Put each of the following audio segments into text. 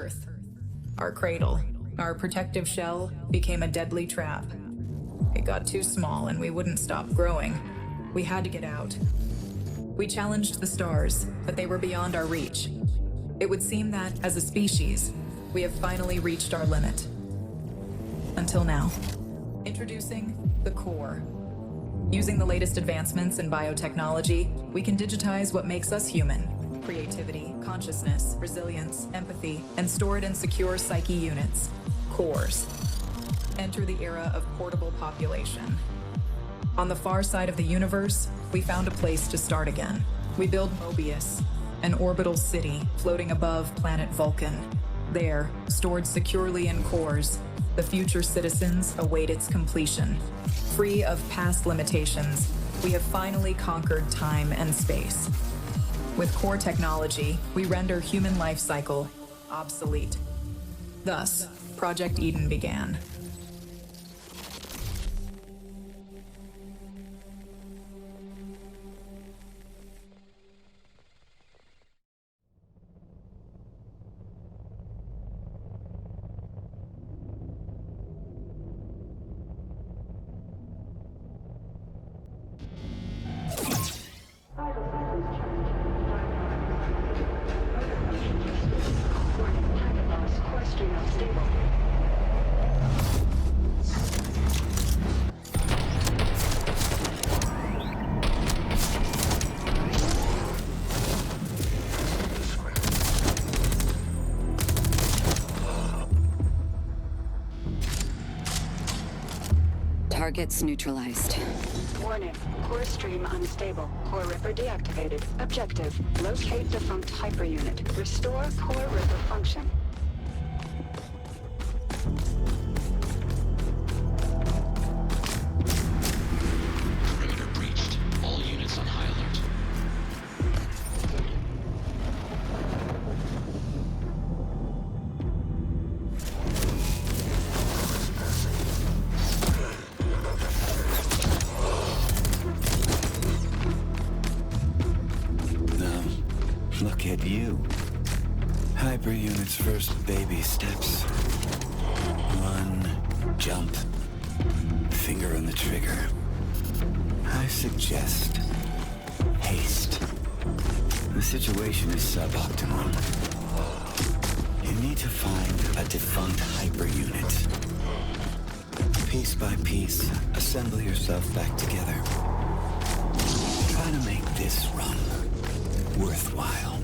Earth. Our cradle, our protective shell, became a deadly trap. It got too small and we wouldn't stop growing. We had to get out. We challenged the stars, but they were beyond our reach. It would seem that, as a species, we have finally reached our limit. Until now. Introducing the core. Using the latest advancements in biotechnology, we can digitize what makes us human. Creativity, consciousness, resilience, empathy, and stored in secure psyche units. Cores. Enter the era of portable population. On the far side of the universe, we found a place to start again. We build Moebius, an orbital city floating above planet Vulcan. There, stored securely in cores, the future citizens await its completion. Free of past limitations, we have finally conquered time and space. With core technology, we render human life cycle obsolete. Thus, Project Eden began. Targets neutralized. Warning. Core stream unstable. Core Ripper deactivated. Objective. Locate defunct hyperunit. Restore Core Ripper function. Perimeter breached. All units on high alert. Look at you. Hyperunit's first baby steps. Run, jump, finger on the trigger. I suggest haste. The situation is suboptimal. You need to find a defunct hyperunit. Piece by piece, assemble yourself back together. Try to make this run worthwhile.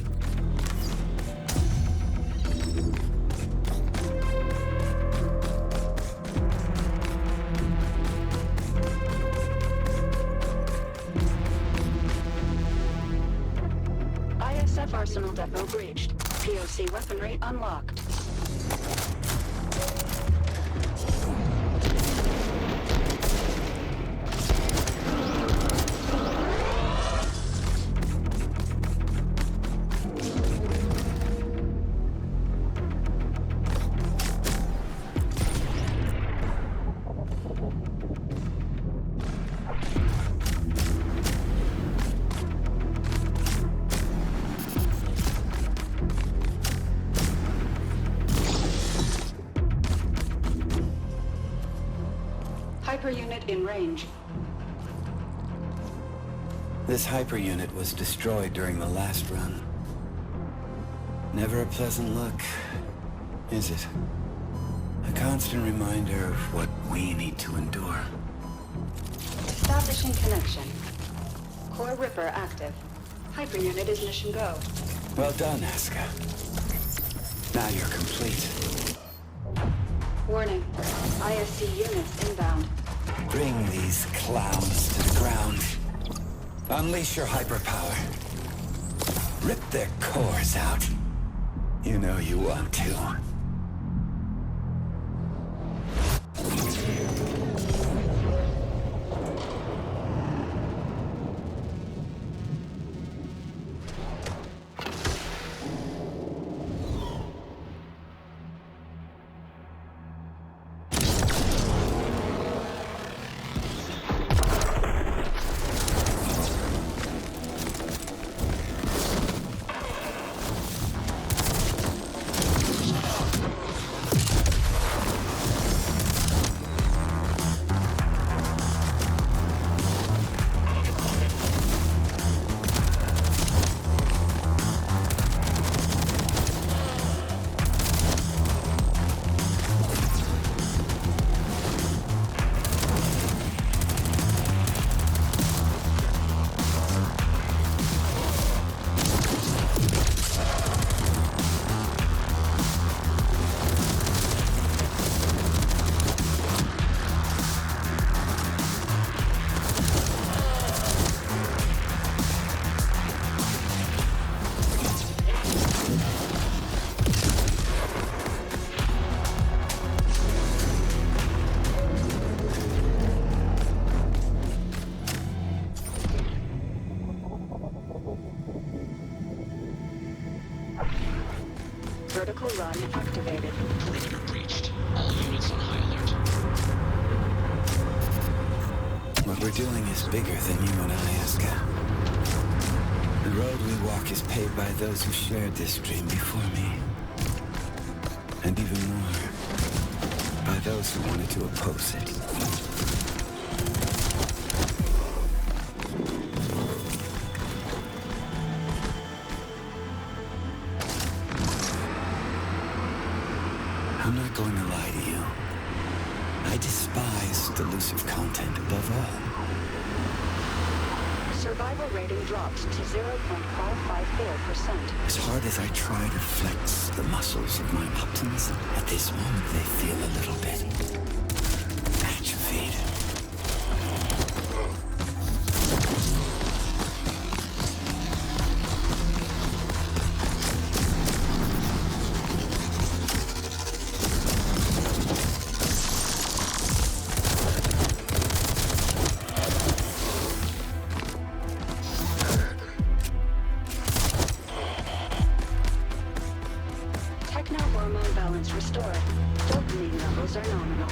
ISF Arsenal Depot breached. POC weaponry unlocked. Hyperunit in range. This hyperunit was destroyed during the last run. Never a pleasant look, is it? A constant reminder of what we need to endure. Establishing connection. Core Ripper active. Hyperunit is mission go. Well done, Aska. Now you're complete. Warning. ISC units inbound. Bring these clowns to the ground. Unleash your hyperpower. Rip their cores out. You know you want to. Vertical run activated. Perimeter breached. All units on high alert. What we're doing is bigger than you and I, Aska. The road we walk is paved by those who shared this dream before me. And even more, by those who wanted to oppose it. I'm not going to lie to you. I despise delusive content above all. Survival rating dropped to 0.554%. As hard as I try to flex the muscles of my optimism, at this moment they feel a little bit atrophied. Techno-hormone balance restored. Dopamine levels are nominal.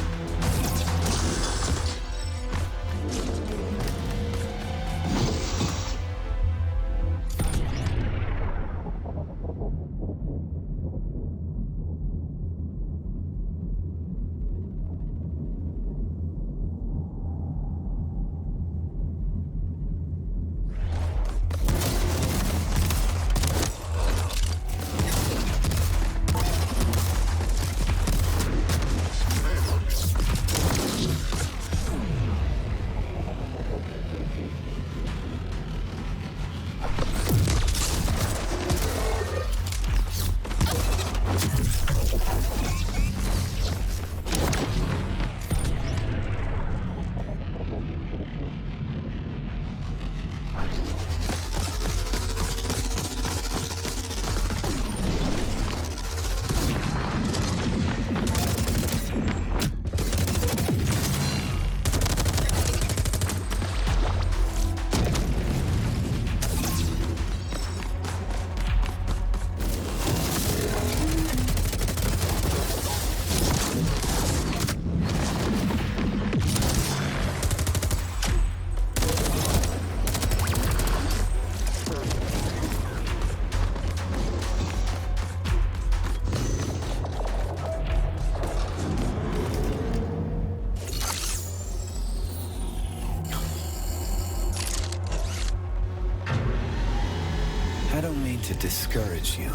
I don't mean to discourage you.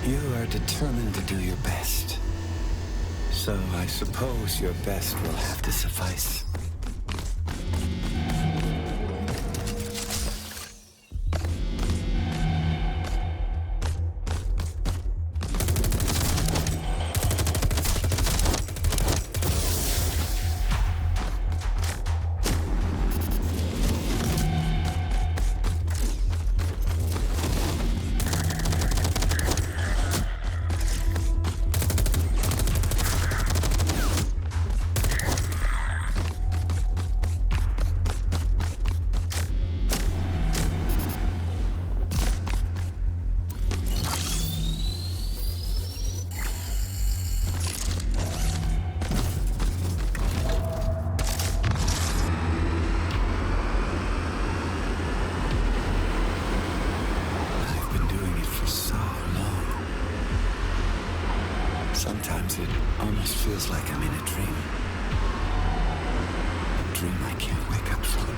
You are determined to do your best. So I suppose your best will have to suffice. Sometimes it almost feels like I'm in a dream. A dream I can't wake up from.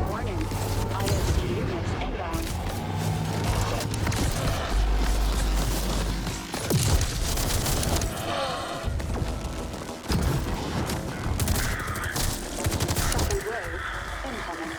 Warning. ISD units inbound. Second wave incoming.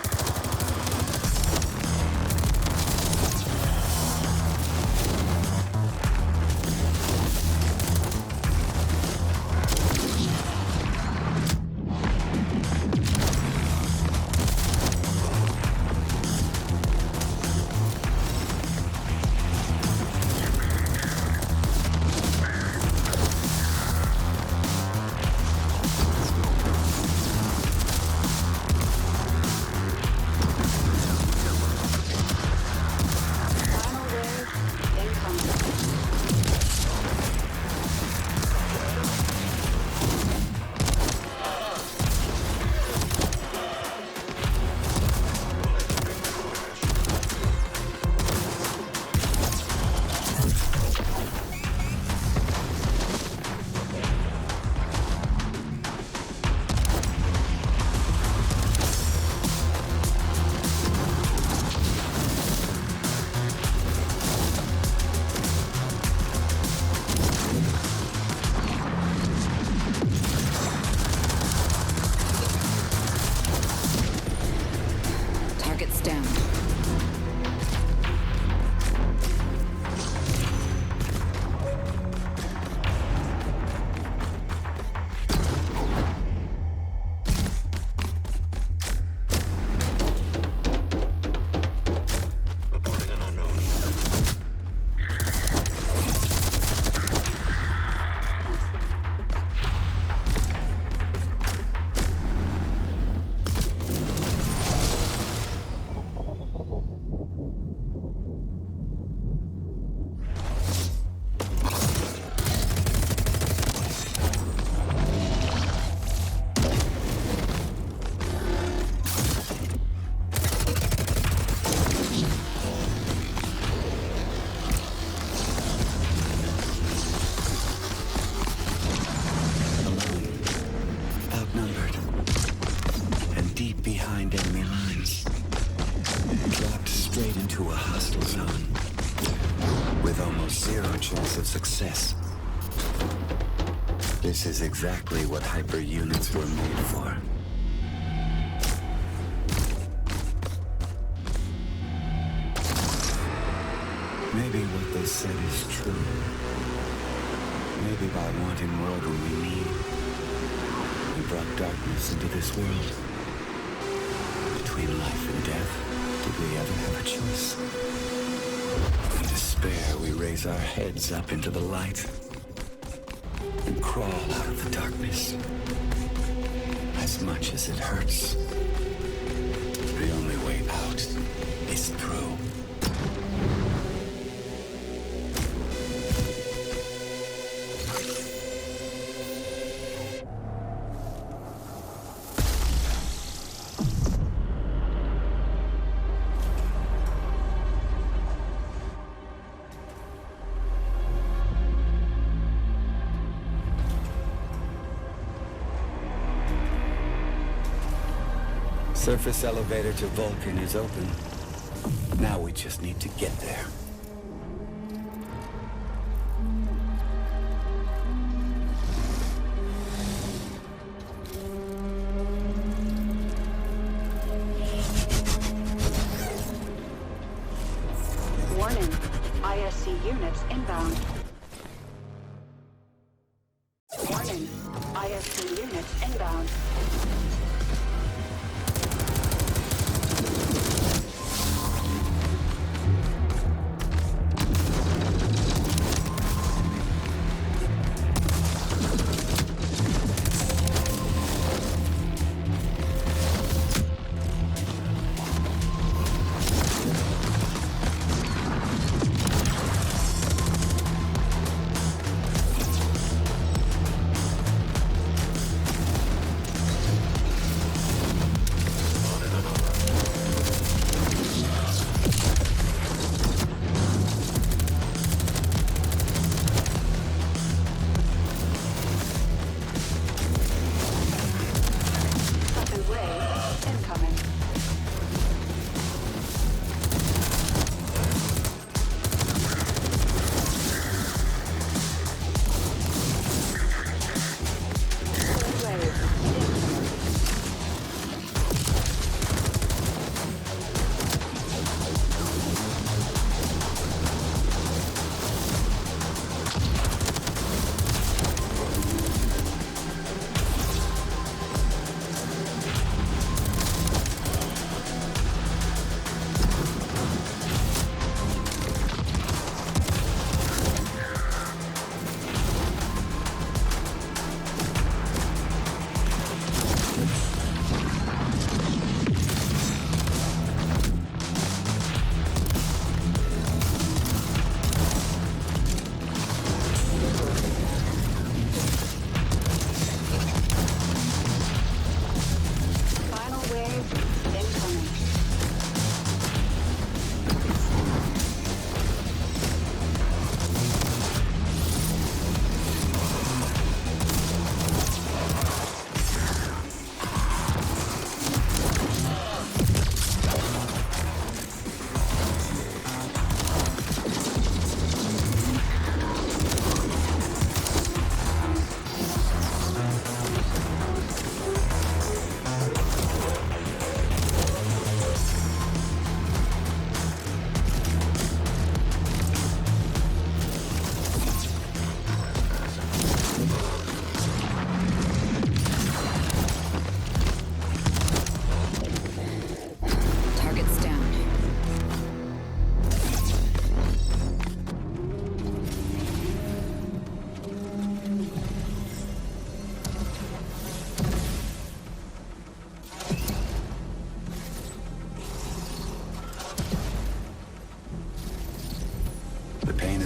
Target's down. Reporting an unknown. Outnumbered. And deep behind enemy lines. Dropped straight into a hostile zone. With almost zero chance of success. This is exactly what hyper units were made for. Maybe what they said is true. Maybe by wanting more than we need, we brought darkness into this world. Between life and death, did we ever have a choice? In despair, we raise our heads up into the light and crawl out of the darkness. As much as it hurts, the only way out is through. Surface elevator to Vulcan is open. Now we just need to get there. Warning. ISC units inbound. Warning. ISC units inbound.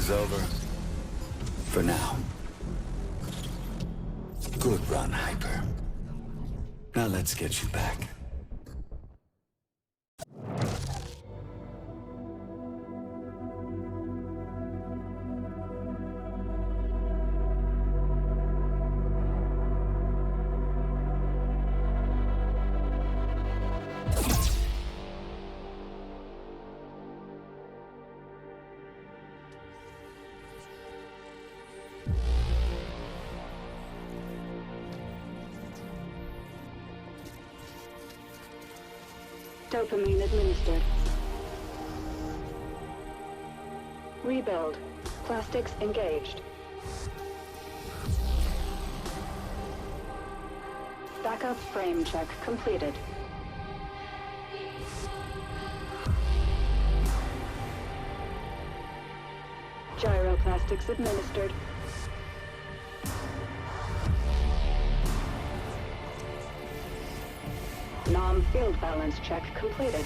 is over. For now. Good run, Hyper. Now let's get you back. Dopamine administered. Rebuild. Plastics engaged. Backup frame check completed. Gyroplastics administered. Nom field balance check completed.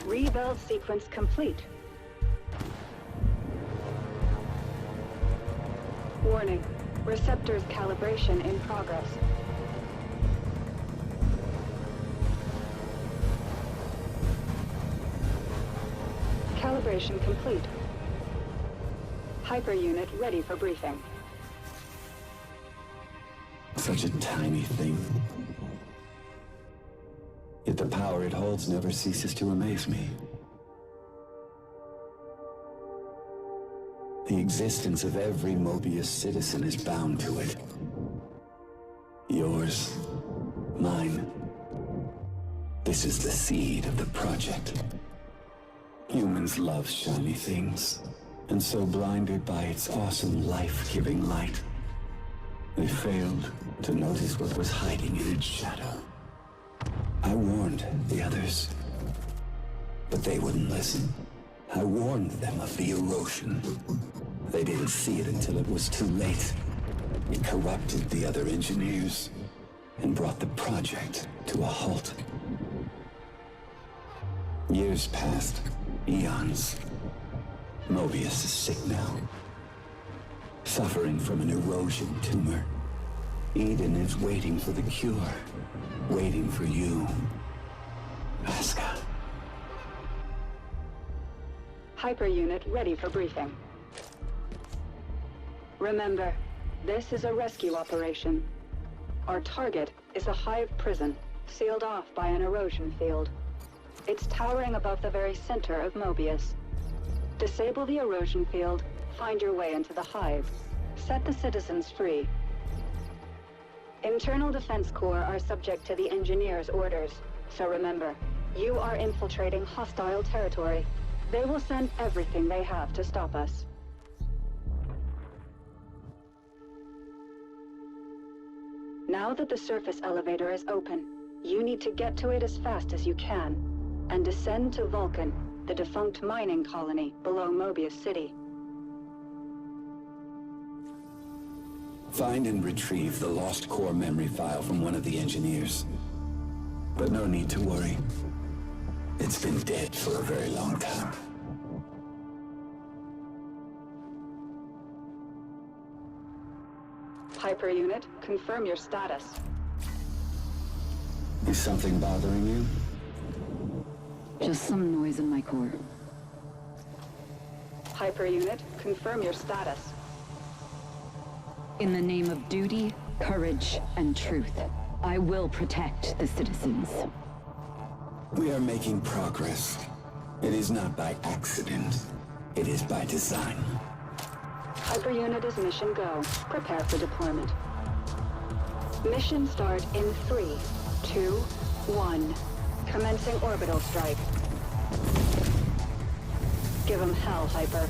Rebuild sequence complete. Warning. Receptors calibration in progress. Calibration complete. Hyper unit ready for briefing. Such a tiny thing. Yet the power it holds never ceases to amaze me. The existence of every Moebius citizen is bound to it. Yours, mine. This is the seed of the project. Humans love shiny things, and so blinded by its awesome life-giving light, they failed to notice what was hiding in its shadow. I warned the others, but they wouldn't listen. I warned them of the erosion. They didn't see it until it was too late. It corrupted the other engineers and brought the project to a halt. Years passed, eons. Moebius is sick now, suffering from an erosion tumor. Eden is waiting for the cure, waiting for you, Aska. Hyper unit ready for briefing. Remember, this is a rescue operation. Our target is a hive prison, sealed off by an erosion field. It's towering above the very center of Moebius. Disable the erosion field, find your way into the hive. Set the citizens free. Internal Defense Corps are subject to the engineers' orders. So remember, you are infiltrating hostile territory. They will send everything they have to stop us. Now that the surface elevator is open, you need to get to it as fast as you can, and descend to Vulcan, the defunct mining colony below Moebius City. Find and retrieve the lost core memory file from one of the engineers. But no need to worry. It's been dead for a very long time. Hyper unit, confirm your status. Is something bothering you? Just some noise in my core. Hyper unit, confirm your status. In the name of duty, courage, and truth, I will protect the citizens. We are making progress. It is not by accident. It is by design. Hyper unit is mission go. Prepare for deployment. Mission start in 3, 2, 1. Commencing orbital strike. Give 'em hell, Hyper.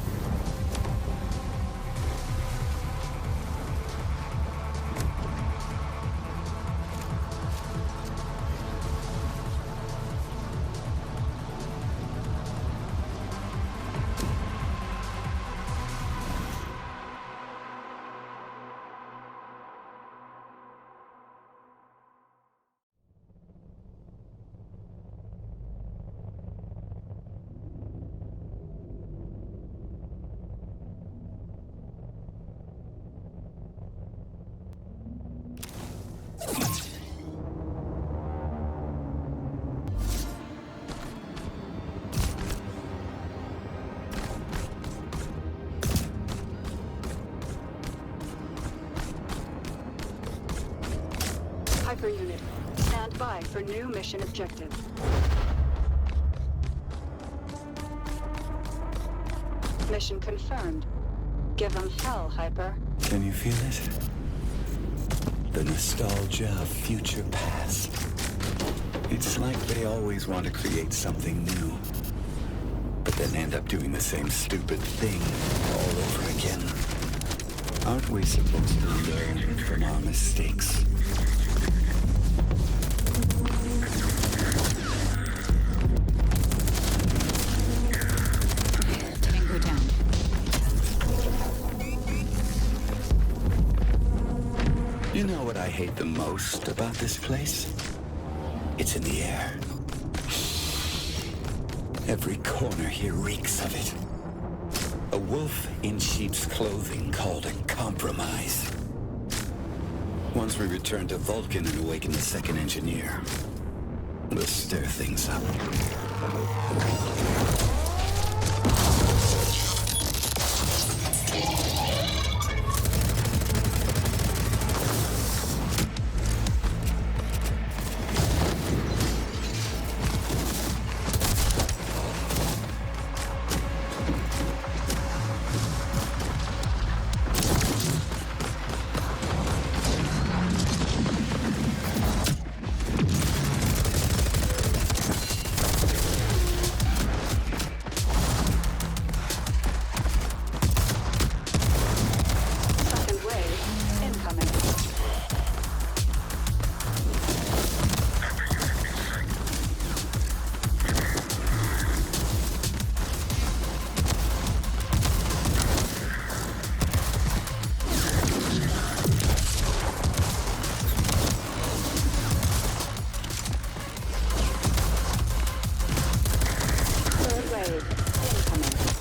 Hyper unit, stand by for new mission objective. Mission confirmed. Give them hell, Hyper. Can you feel it? The nostalgia of future past. It's like they always want to create something new, but then end up doing the same stupid thing all over again. Aren't we supposed to learn from our mistakes? Tango down. You know what I hate the most about this place? It's in the air. Every corner here reeks of it. A wolf in sheep's clothing called a compromise. Once we return to Vulcan and awaken the second engineer, we'll stir things up. Second wave incoming. Third wave incoming.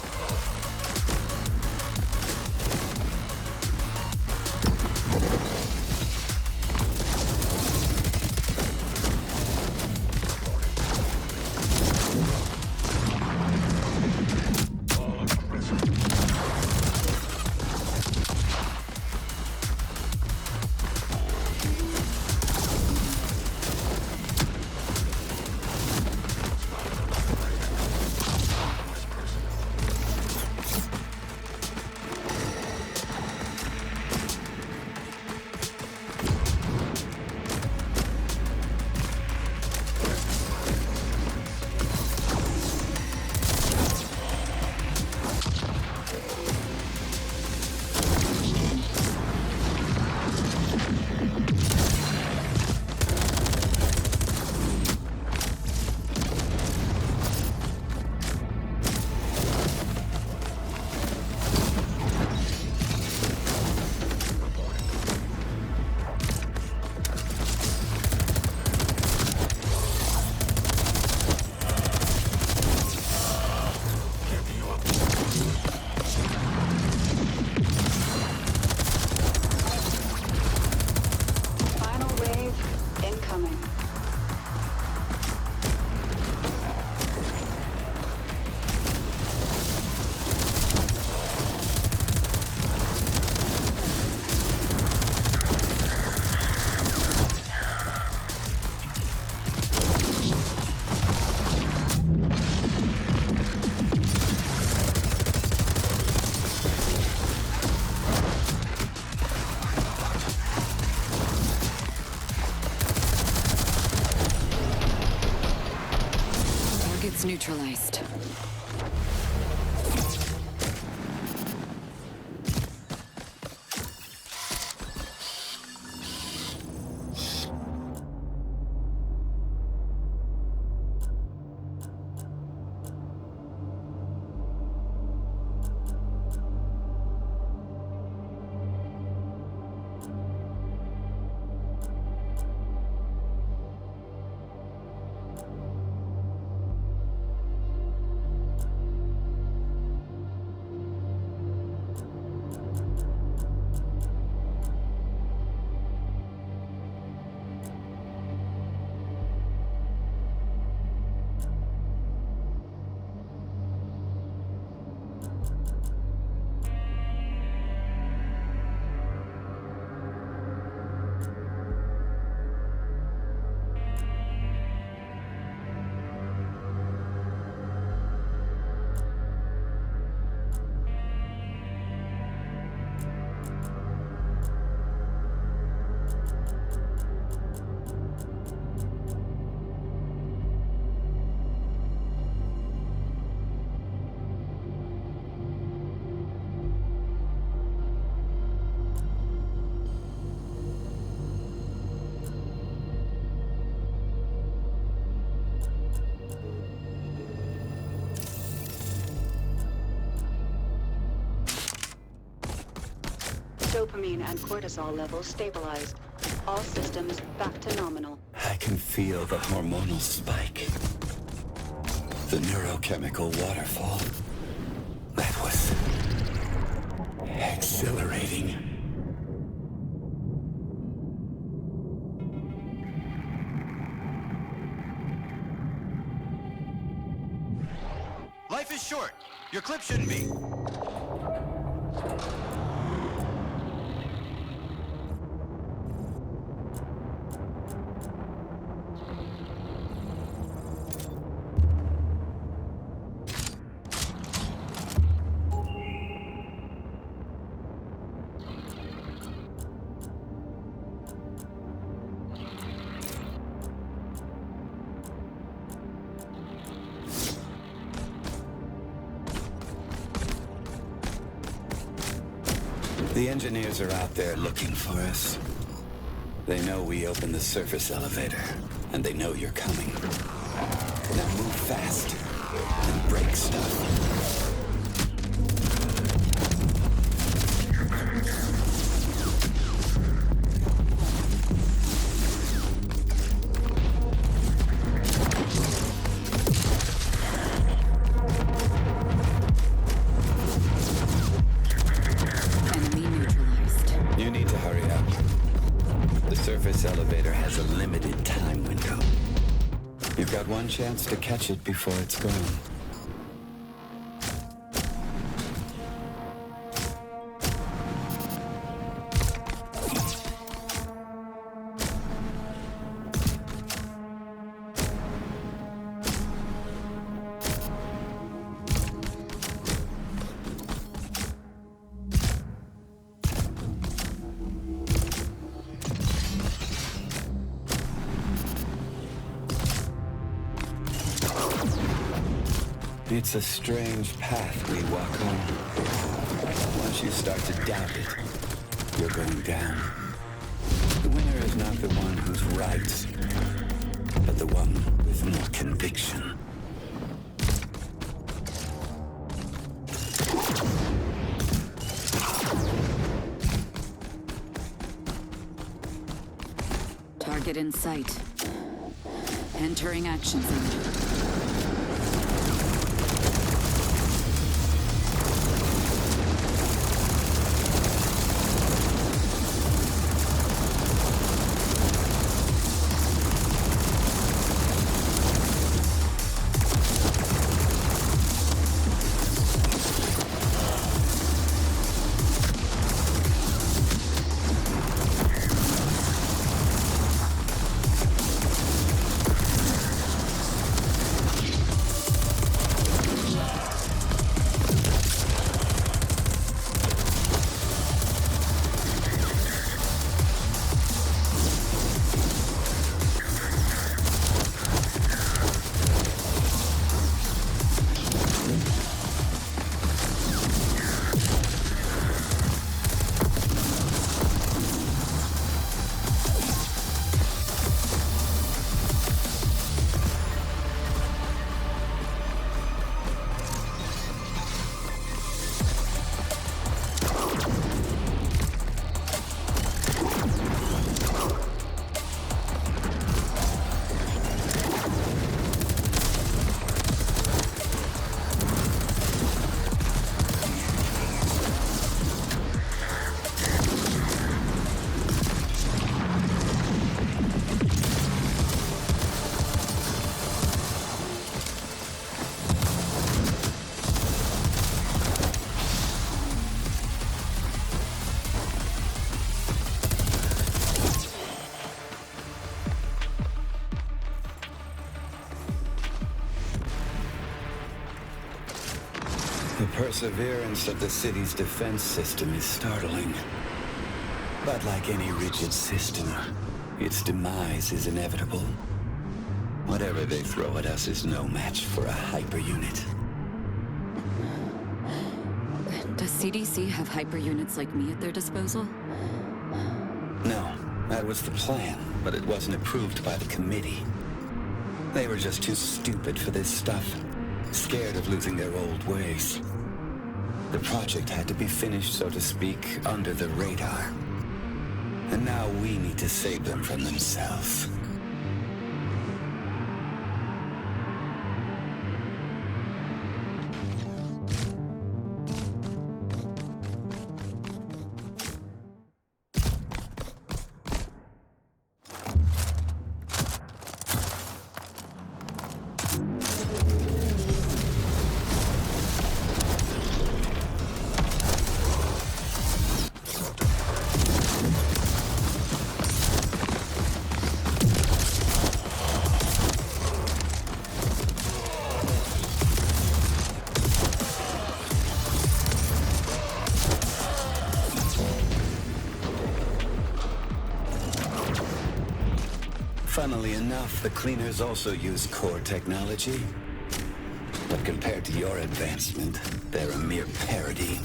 Final wave incoming. Target's neutralized. Dopamine and cortisol levels stabilized. All systems back to nominal. I can feel the hormonal spike. The neurochemical waterfall. That was exhilarating. Life is short. Your clip shouldn't be. The engineers are out there looking for us. They know we opened the surface elevator, and they know you're coming. Now move fast and break stuff. One chance to catch it before it's gone. It's a strange path we walk on. Once you start to doubt it, you're going down. The winner is not the one who's right, but the one with more conviction. Target in sight. Entering action zone. The perseverance of the city's defense system is startling. But like any rigid system, its demise is inevitable. Whatever they throw at us is no match for a hyper-unit. Does CDC have hyper-units like me at their disposal? No, that was the plan, but it wasn't approved by the committee. They were just too stupid for this stuff. Scared of losing their old ways. The project had to be finished, so to speak, under the radar. And now we need to save them from themselves. Funnily enough, the cleaners also use core technology. But compared to your advancement, they're a mere parody.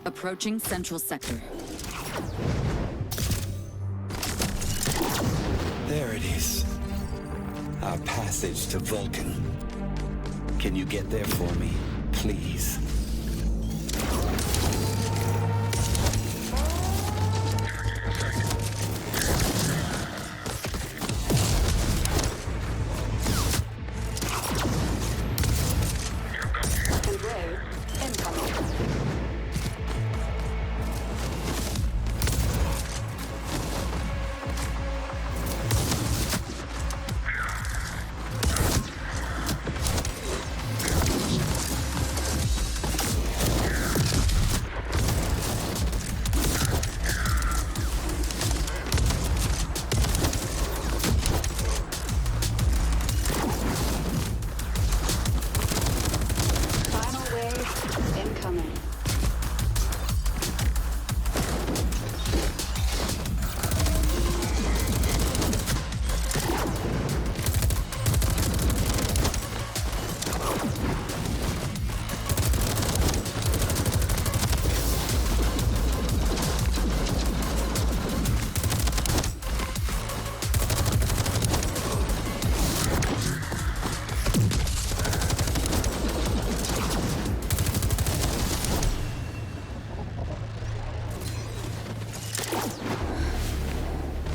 Approaching Central Sector. There it is. Our passage to Vulcan. Can you get there for me, please?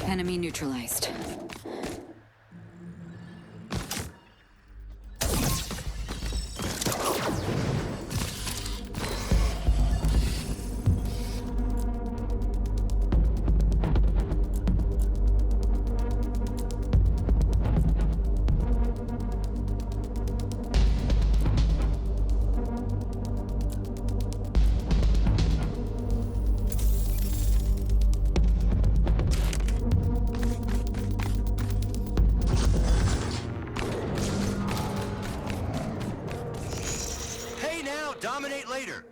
Enemy neutralized. Dominate later.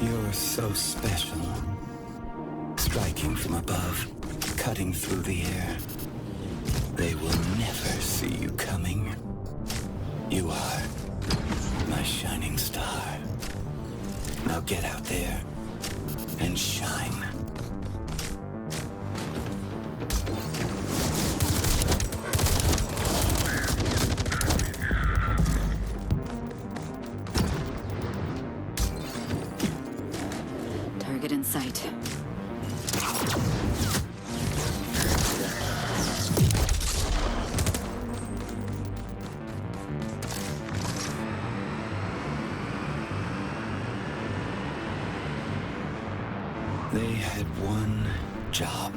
You're so special. Striking from above, cutting through the air. They will never see you coming. You are my shining star. Now get out there and shine. Target in sight. They had one job.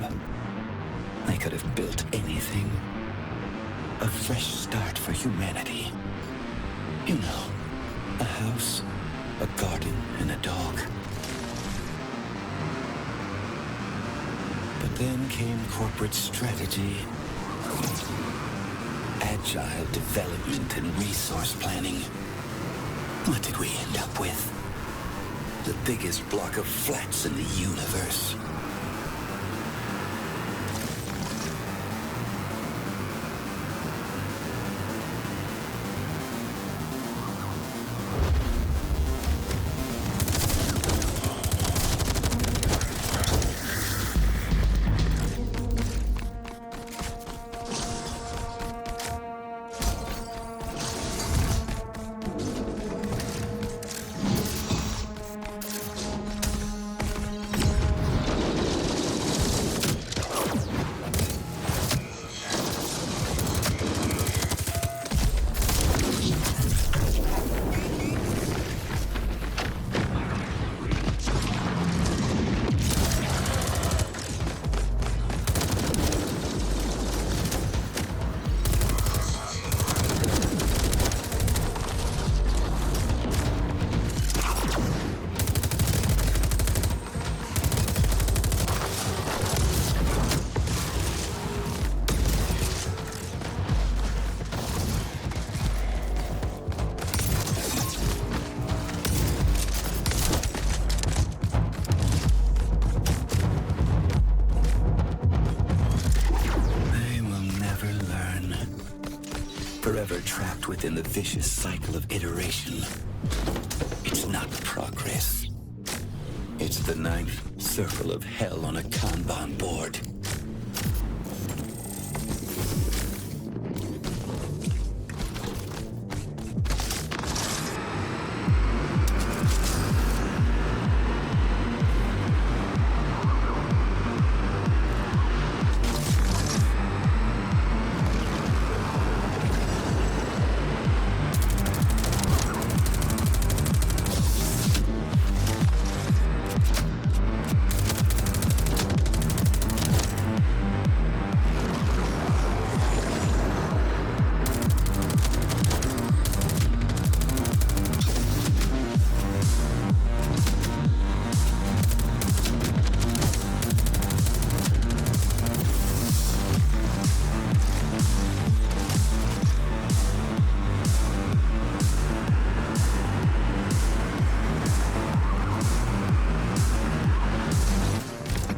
They could have built anything. A fresh start for humanity. You know, a house, a garden, and a dog. But then came corporate strategy, agile development, and resource planning. What did we end up with? The biggest block of flats in the universe. Forever trapped within the vicious cycle of iteration. It's not progress. It's the ninth circle of hell on a Kanban board.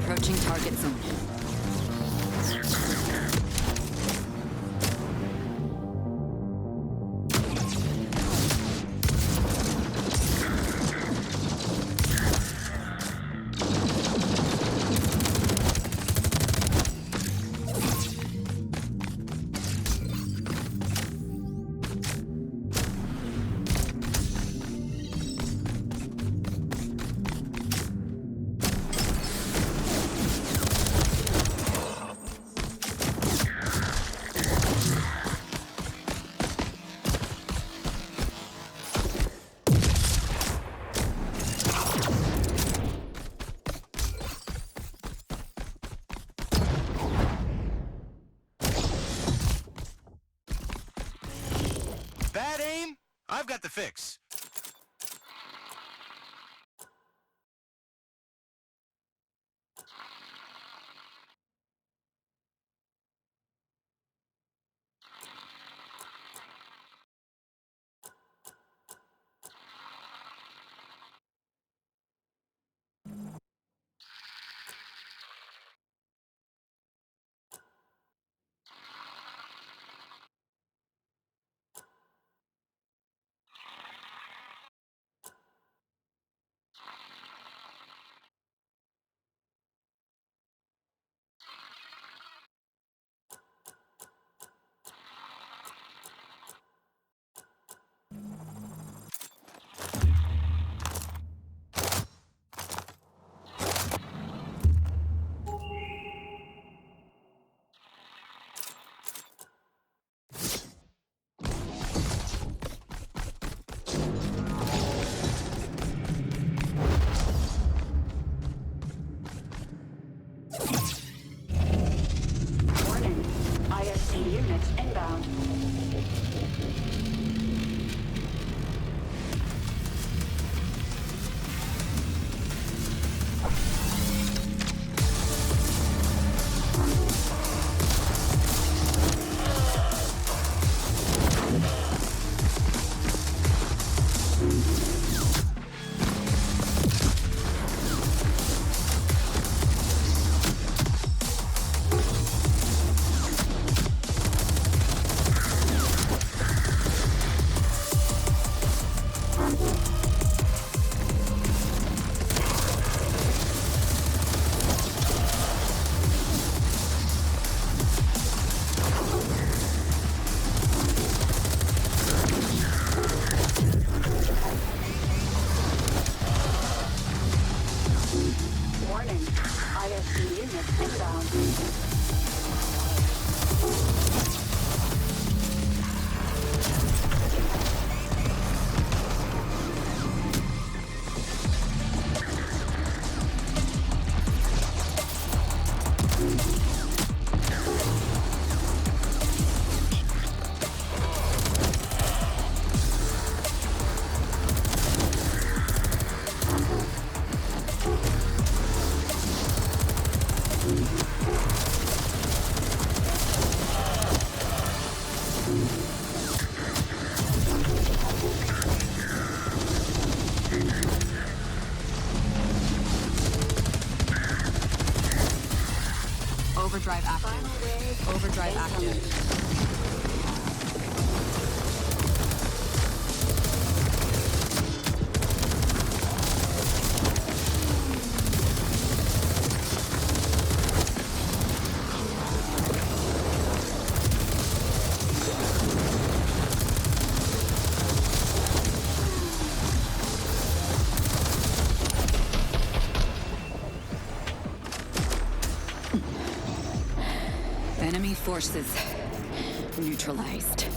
Approaching target zone. Bad aim? I've got the fix. units inbound. Warning, ISD units inbound. Overdrive active. Overdrive active. Enemy forces neutralized.